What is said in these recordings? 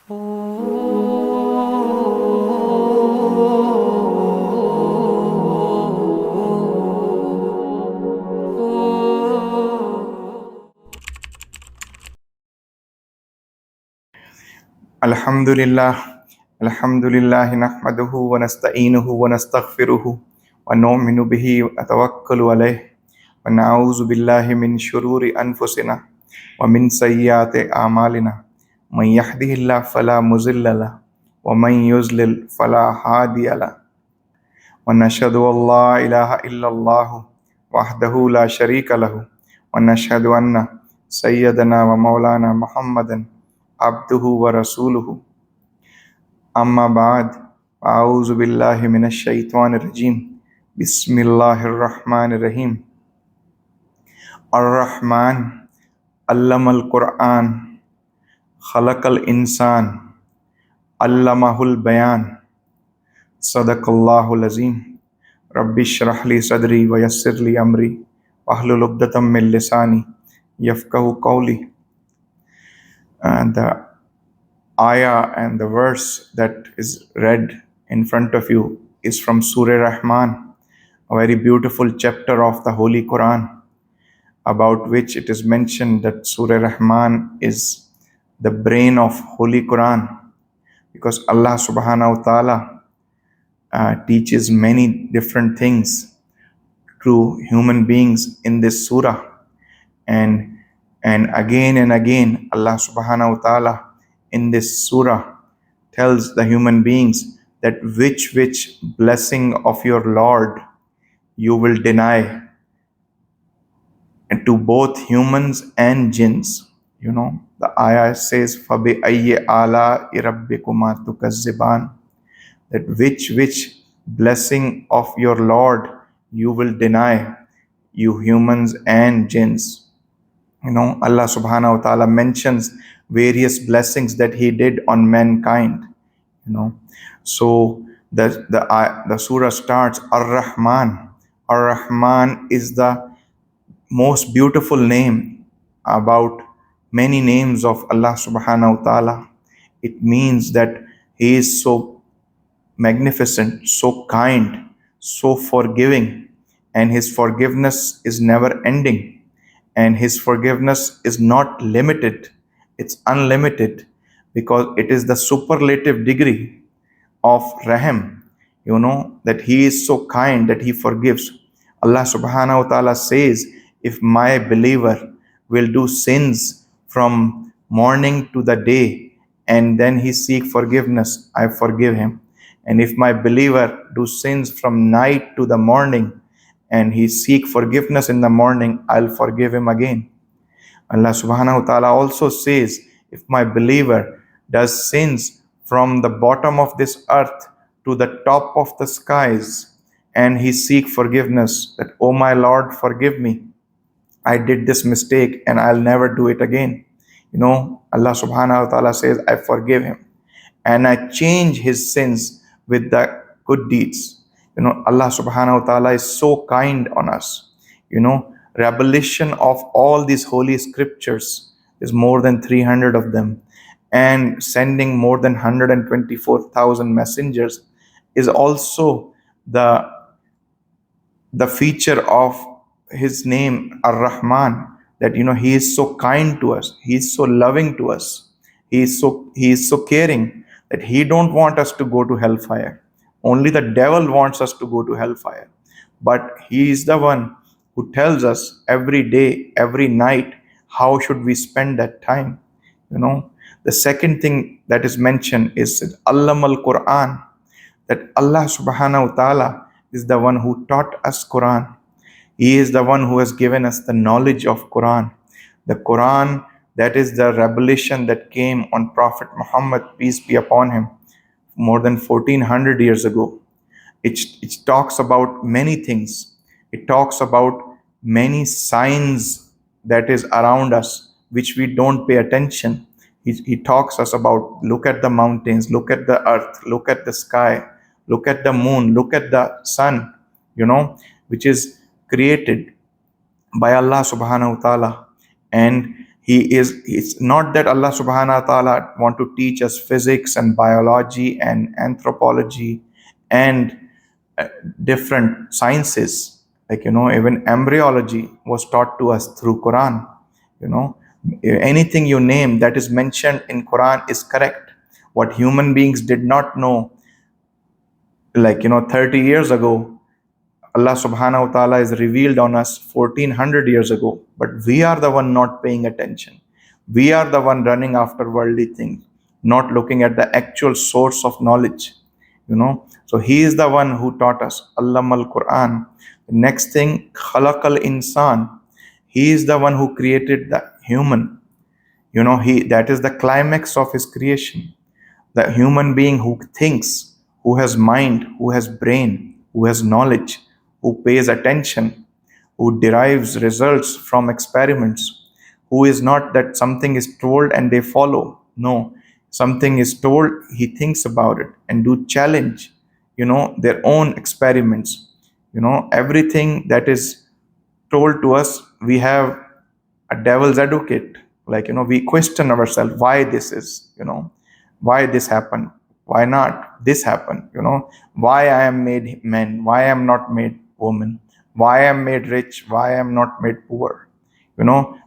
Alhamdulillah, Alhamdulillah, nahmaduhu wa nasta'inuhu wa nastaghfiruhu wa nu'minu bihi wa atawakkalu alayh wa na'udzu billahi min shururi anfusina wa min sayyiati a'malina. Man yahdihillahu fala mudilla lahu wa man yudlil fala hadiya lahu. Wa nashhadu an la ilaha illallah wahdahu la sharika lahu wa nashhadu anna sayyidana wa maulana Muhammadan abduhu wa rasuluhu. Amma ba'd, a'udhu billahi minash shaitanir rajim. Bismillahir rahmanir rahim. Ar-Rahman, Allamal Quran, Khalaqal Insan, Allamahul Bayan. Sadaqallahul Azim. Rabbi shrah li sadri wa yassir li amri wahlul 'uqdatam min lisani yafqahu qawli. And the ayah and the verse that is read in front of you is from Surah Rahman, a very beautiful chapter of the Holy Quran, about which it is mentioned that Surah Rahman is the brain of Holy Quran, because Allah subhanahu wa ta'ala teaches many different things to human beings in this surah, and again and again Allah subhanahu wa ta'ala in this surah tells the human beings that which blessing of your Lord you will deny, and to both humans and jinns. The ayah says, فَبِأَيِّ آلَاءِ رَبِّكُمَا تُكَذِّبَانِ, that which blessing of your Lord you will deny, you humans and jinns. Allah subhanahu wa ta'ala mentions various blessings that He did on mankind. So the surah starts Ar-Rahman. Ar-Rahman is the most beautiful name about many names of Allah subhanahu wa ta'ala. It means that He is so magnificent, so kind, so forgiving, and His forgiveness is never ending. And His forgiveness is not limited, it's unlimited, because it is the superlative degree of Rahim, that He is so kind that He forgives. Allah subhanahu wa ta'ala says, if my believer will do sins from morning to the day and then he seek forgiveness, I forgive him. And if my believer do sins from night to the morning and he seek forgiveness in the morning, I'll forgive him again. Allah subhanahu wa ta'ala also says, if my believer does sins from the bottom of this earth to the top of the skies, and he seek forgiveness, that, oh my Lord, forgive me, I did this mistake and I'll never do it again. Allah subhanahu wa ta'ala says, I forgive him and I change his sins with the good deeds. Allah subhanahu wa ta'ala is so kind on us. Revelation of all these holy scriptures is more than 300 of them, and sending more than 124,000 messengers is also the feature of His name Ar-Rahman, that He is so kind to us, He is so loving to us, He is so caring, that He don't want us to go to hellfire. Only the devil wants us to go to hellfire. But He is the one who tells us every day, every night, how should we spend that time. The second thing that is mentioned is Allamal Quran, that Allah subhanahu wa ta'ala is the one who taught us Quran. He is the one who has given us the knowledge of Quran. The Quran, that is the revelation that came on Prophet Muhammad, peace be upon him, more than 1400 years ago. It talks about many things. It talks about many signs that is around us, which we don't pay attention. He talks us about, look at the mountains, look at the earth, look at the sky, look at the moon, look at the sun, which is created by Allah subhanahu wa ta'ala. And It's not that Allah subhanahu wa ta'ala want to teach us physics and biology and anthropology and different sciences. Like, even embryology was taught to us through Quran. You know, anything you name that is mentioned in Quran is correct. What human beings did not know, like, 30 years ago, Allah subhanahu wa ta'ala is revealed on us 1400 years ago, but we are the one not paying attention. We are the one running after worldly things, not looking at the actual source of knowledge. So he is the one who taught us, Allamal Quran. The next thing, Khalaqal Insan. He is the one who created the human. He that is the climax of his creation. The human being who thinks, who has mind, who has brain, who has knowledge, who pays attention, who derives results from experiments, who is not that something is told and they follow. No, something is told, he thinks about it and do challenge, their own experiments. Everything that is told to us, we have a devil's advocate. Like, we question ourselves why this is, why this happened, why not this happened, why I am made man, why I am not made woman, why I am made rich, why I am not made poor,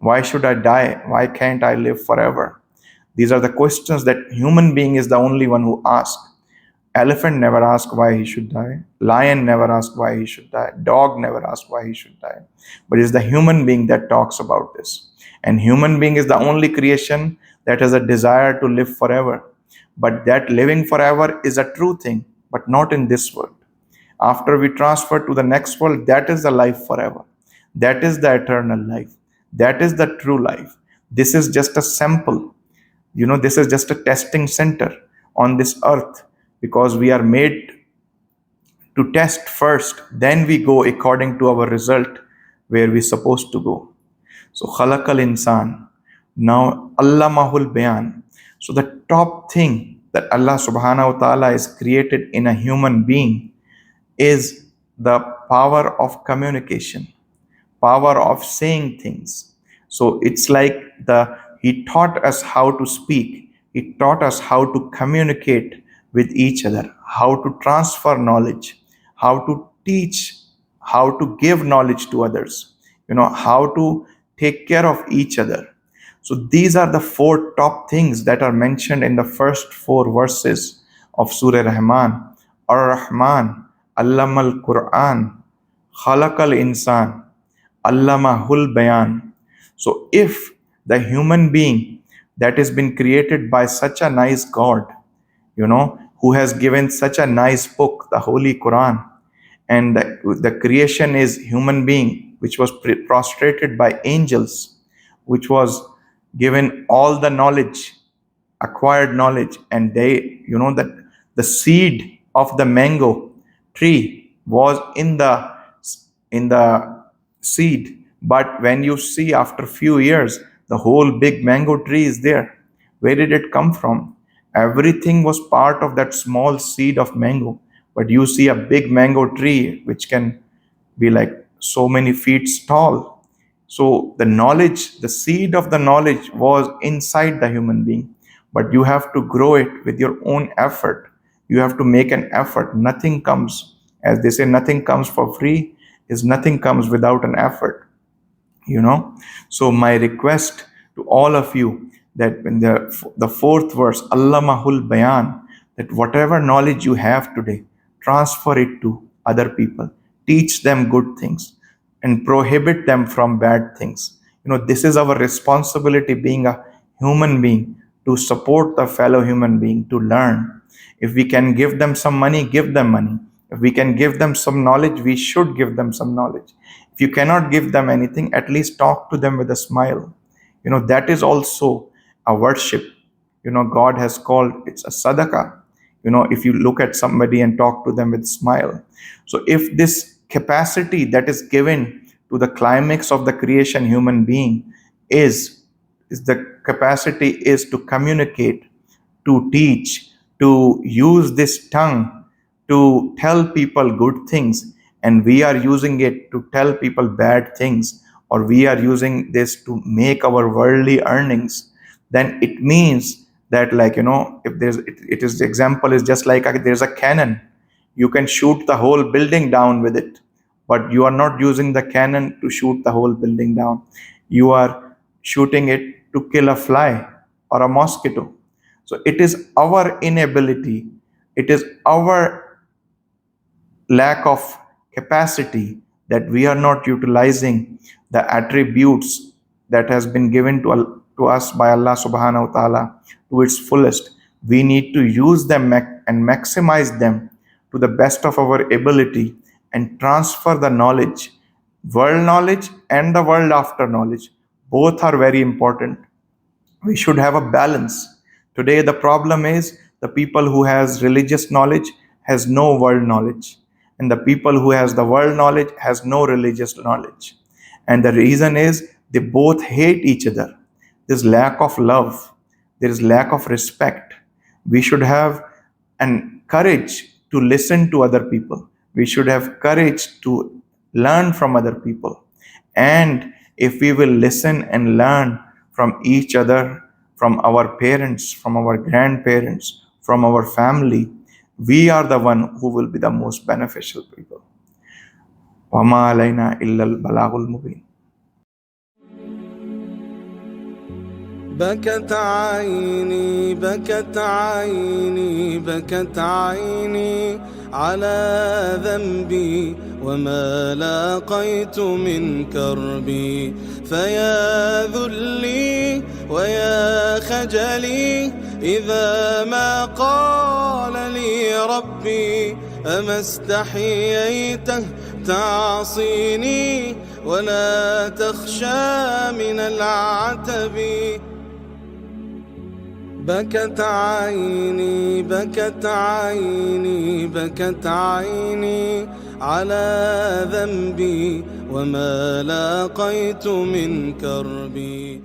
why should I die, why can't I live forever? These are the questions that human being is the only one who asks. Elephant never asks why he should die. Lion never asks why he should die. Dog never asks why he should die. But it's the human being that talks about this. And human being is the only creation that has a desire to live forever. But that living forever is a true thing, but not in this world. After we transfer to the next world, that is the life forever. That is the eternal life. That is the true life. This is just a sample. This is just a testing center on this earth, because we are made to test first, then we go according to our result where we're supposed to go. So khalaqal insan. Now Allah mahul bayan. So the top thing that Allah subhanahu wa ta'ala has created in a human being is the power of communication, power of saying things. So it's like he taught us how to speak. He taught us how to communicate with each other, how to transfer knowledge, how to teach, how to give knowledge to others, how to take care of each other. So these are the four top things that are mentioned in the first four verses of Surah Rahman. Ar-Rahman, Allamal Quran, Khalaqal Insan, Allamahul Bayan. So if the human being that has been created by such a nice God, who has given such a nice book, the Holy Quran, and the creation is human being, which was prostrated by angels, which was given all the knowledge, acquired knowledge, and they, that the seed of the mango tree was in the seed, but when you see after few years, the whole big mango tree is there. Where did it come from? Everything was part of that small seed of mango, but you see a big mango tree which can be like so many feet tall. So the knowledge, the seed of the knowledge was inside the human being, but you have to grow it with your own effort. You have to make an effort. Nothing comes, as they say, nothing comes for free, is nothing comes without an effort. So my request to all of you, that when the fourth verse, Allah mahul bayan, that whatever knowledge you have today, transfer it to other people, teach them good things and prohibit them from bad things. This is our responsibility, being a human being, to support the fellow human being, to learn. If we can give them some money, give them money. If we can give them some knowledge, we should give them some knowledge. If you cannot give them anything, at least talk to them with a smile. That is also a worship. God has called it's a sadaqah. If you look at somebody and talk to them with a smile. So if this capacity that is given to the climax of the creation human being is the capacity is to communicate, to teach, to use this tongue to tell people good things, and we are using it to tell people bad things, or we are using this to make our worldly earnings, then it means that, like, if it is, the example is just like there's a cannon. You can shoot the whole building down with it, but you are not using the cannon to shoot the whole building down. You are shooting it to kill a fly or a mosquito. So it is our inability, it is our lack of capacity, that we are not utilizing the attributes that has been given to us by Allah subhanahu wa ta'ala to its fullest. We need to use them and maximize them to the best of our ability, and transfer the knowledge, world knowledge and the world after knowledge. Both are very important. We should have a balance. Today the problem is the people who has religious knowledge has no world knowledge, and the people who has the world knowledge has no religious knowledge. And the reason is they both hate each other. There's lack of love, there is lack of respect. We should have an courage to listen to other people. We should have courage to learn from other people. And if we will listen and learn from each other, from our parents, from our grandparents, from our family, we are the one who will be the most beneficial people. وَمَا عَلَيْنَا إِلَّا الْبَلَاغُ الْمُبِينُ. بكت عيني بكت عيني بكت عيني على ذنبي وما لاقيت من كربي، فيا ذلي ويا خجلي إذا ما قال لي ربي أما استحييته تعصيني ولا تخشى من العتب. بكت عيني بكت عيني بكت عيني على ذنبي وما لاقيت من كربي.